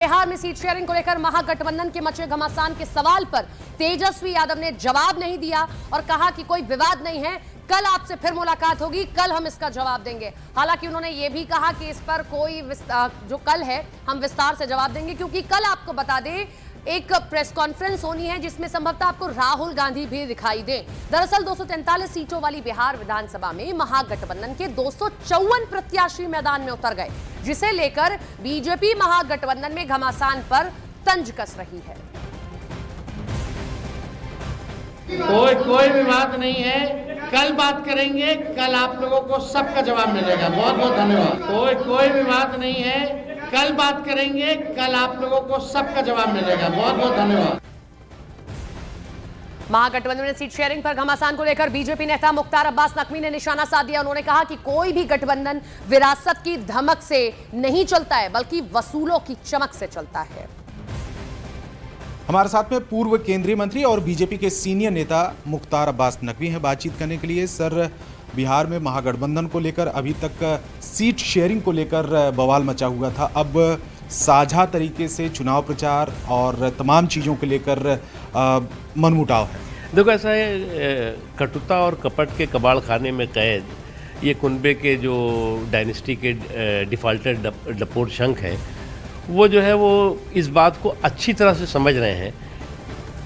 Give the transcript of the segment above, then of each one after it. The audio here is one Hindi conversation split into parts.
बिहार में सीट शेयरिंग को लेकर महागठबंधन के मचे घमासान के सवाल पर तेजस्वी यादव ने जवाब नहीं दिया और कहा कि कोई विवाद नहीं है, कल आपसे फिर मुलाकात होगी, कल हम इसका जवाब देंगे। हालांकि उन्होंने ये भी कहा कि इस पर कोई जो कल है हम विस्तार से जवाब देंगे, क्योंकि कल आपको बता दें एक प्रेस कॉन्फ्रेंस होनी है जिसमें संभवतः आपको राहुल गांधी भी दिखाई दे। दरअसल 243 सीटों वाली बिहार विधानसभा में महागठबंधन के 254 प्रत्याशी मैदान में उतर गए, जिसे लेकर बीजेपी महागठबंधन में घमासान पर तंज कस रही है। कोई विवाद नहीं है, कल बात करेंगे, कल आप लोगों को सबका जवाब मिलेगा। बहुत बहुत धन्यवाद। कोई विवाद नहीं है, कल बात करेंगे, कल आप लोगों को सबका जवाब मिलेगा। बहुत बहुत धन्यवाद। महागठबंधन में सीट शेयरिंग पर घमासान को लेकर बीजेपी नेता मुख्तार अब्बास नकवी ने निशाना साध दिया। उन्होंने कहा कि कोई भी गठबंधन विरासत की धमक से नहीं चलता है, बल्कि वसूलों की चमक से चलता है। हमारे साथ में पूर्व केंद्रीय मंत्री और बीजेपी के सीनियर नेता मुख्तार अब्बास नकवी हैं बातचीत करने के लिए। सर, बिहार में महागठबंधन को लेकर अभी तक सीट शेयरिंग को लेकर बवाल मचा हुआ था, अब साझा तरीके से चुनाव प्रचार और तमाम चीज़ों को लेकर मनमुटाव है। देखो, ऐसा है, कटुता और कपट के कबाड़ खाने में कैद ये कुनबे के जो डायनेस्टी के डिफाल्टर डपोर शंख हैं, वो जो है वो इस बात को अच्छी तरह से समझ रहे हैं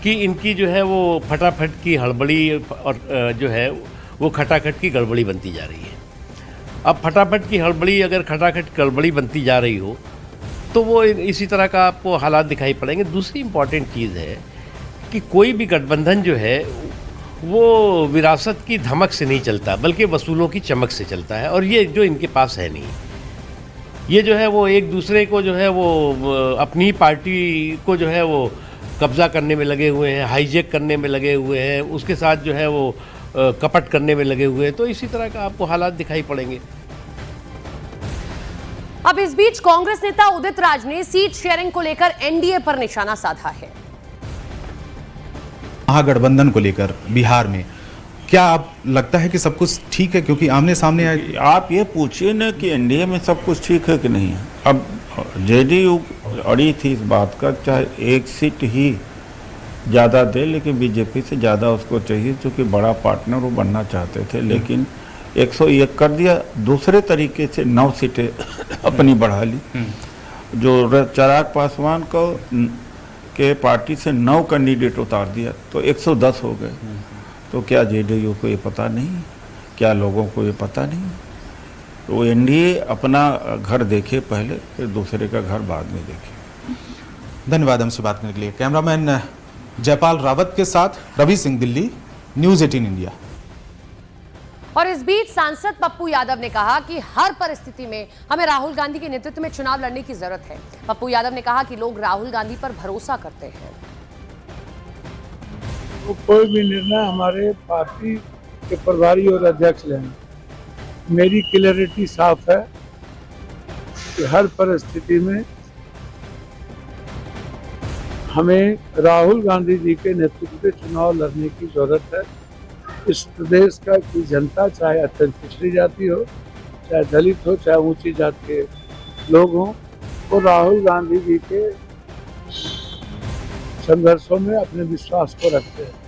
कि इनकी जो है वो फटाफट की हड़बड़ी और जो है वो खटाखट की गड़बड़ी बनती जा रही है। अब फटाफट की हड़बड़ी अगर खटाखट गड़बड़ी बनती जा रही हो तो वो इसी तरह का आपको हालात दिखाई पड़ेंगे। दूसरी इम्पॉर्टेंट चीज़ है कि कोई भी गठबंधन जो है वो विरासत की धमक से नहीं चलता, बल्कि वसूलों की चमक से चलता है, और ये जो इनके पास है नहीं। ये जो है वो एक दूसरे को जो है वो अपनी पार्टी को जो है वो कब्ज़ा करने में लगे हुए हैं, हाईजैक करने में लगे हुए हैं, उसके साथ जो है वो कपट करने में लगे हुए हैं। तो इसी तरह का आपको हालात दिखाई पड़ेंगे। अब इस बीच कांग्रेस नेता उदित राज ने सीट शेयरिंग को लेकर एनडीए पर निशाना साधा है। महागठबंधन को लेकर बिहार में क्या आप लगता है कि सब कुछ ठीक है, क्योंकि आमने सामने आए? आप ये पूछिए ना कि एनडीए में सब कुछ ठीक है कि नहीं है। अब जेडीयू अड़ी थी इस बात का, चाहे एक सीट ही ज़्यादा दे, लेकिन बीजेपी से ज़्यादा उसको चाहिए, क्योंकि बड़ा पार्टनर वो बनना चाहते थे, लेकिन 101 कर दिया। दूसरे तरीके से 9 सीटें अपनी बढ़ा ली। जो चिराग पासवान को के पार्टी से 9 कैंडिडेट उतार दिया तो 110 हो गए। तो क्या जेडीयू को ये पता नहीं? क्या लोगों को ये पता नहीं? तो एनडीए अपना घर देखे पहले, फिर दूसरे का घर बाद में देखे। धन्यवाद हमसे बात करने के लिए। कैमरामैन जयपाल रावत के साथ रवि सिंह, दिल्ली, न्यूज़ 18 इंडिया। और इस बीच सांसद पप्पू यादव ने कहा कि हर परिस्थिति में हमें राहुल गांधी के नेतृत्व में चुनाव लड़ने की जरूरत है। पप्पू यादव ने कहा कि लोग राहुल गांधी पर भरोसा करते हैं। तो कोई भी निर्णय हमारे पार्टी के प्रभारी और अध्यक्ष लेंगे। मेरी क्लैरिटी साफ है कि हर परिस्थिति में हमें राहुल गांधी जी के नेतृत्व में चुनाव लड़ने की जरूरत है। इस प्रदेश का की जनता, चाहे अत्यंत पिछड़ी जाति हो, चाहे दलित हो, चाहे ऊंची जाति के लोग हों, वो राहुल गांधी जी के संघर्षों में अपने विश्वास को रखते हैं।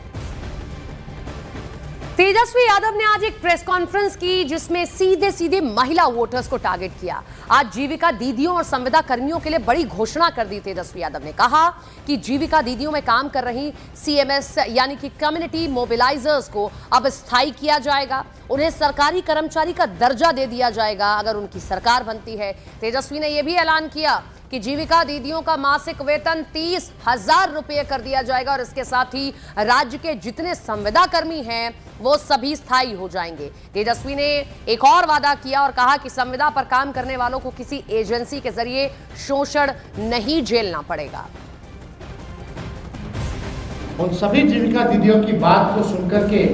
तेजस्वी यादव ने आज एक प्रेस कॉन्फ्रेंस की जिसमें सीधे सीधे महिला वोटर्स को टारगेट किया। आज जीविका दीदियों और संविदा कर्मियों के लिए बड़ी घोषणा कर दी। तेजस्वी यादव ने कहा कि जीविका दीदियों में काम कर रही सीएमएस यानी कि कम्युनिटी मोबिलाइजर्स को अब स्थायी किया जाएगा। उन्हें सरकारी कर्मचारी का दर्जा दे दिया जाएगा अगर उनकी सरकार बनती है। तेजस्वी ने यह भी ऐलान किया कि जीविका दीदियों का मासिक वेतन 30,000 रुपये कर दिया जाएगा और इसके साथ ही राज्य के जितने संविदा कर्मी हैं वो सभी स्थायी हो जाएंगे। तेजस्वी ने एक और वादा किया और कहा कि संविदा पर काम करने वालों को किसी एजेंसी के जरिए शोषण नहीं झेलना पड़ेगा। उन सभी जीविका दीदियों की बात को सुनकर के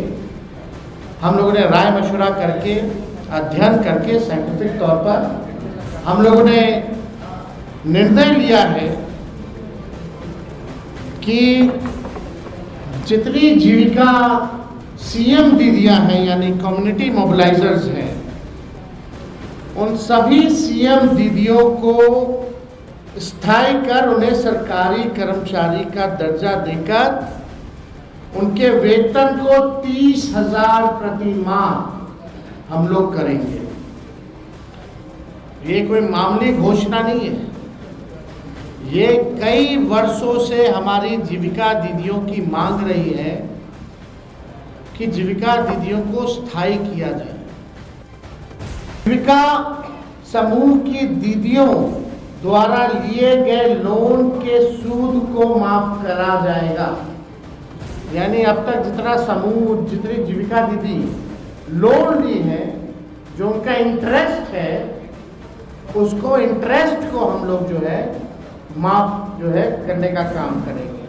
हम लोगों ने राय मशवरा करके, अध्ययन करके, साइंटिफिक तौर पर हम लोगों ने निर्णय लिया है कि जितनी जीविका सीएम दीदियां हैं यानी कम्युनिटी मोबिलाइजर्स हैं, उन सभी सीएम दीदियों को स्थायी कर उन्हें सरकारी कर्मचारी का दर्जा देकर उनके वेतन को 30,000 प्रति माह हम लोग करेंगे। ये कोई मामूली घोषणा नहीं है, ये कई वर्षों से हमारी जीविका दीदियों की मांग रही है कि जीविका दीदियों को स्थायी किया जाए। जीविका समूह की दीदियों द्वारा लिए गए लोन के सूद को माफ करा जाएगा। यानी अब तक जितनी जीविका दीदी लोन ली है, जो उनका इंटरेस्ट है, उसको इंटरेस्ट को हम लोग जो है माफ करने का काम करेंगे।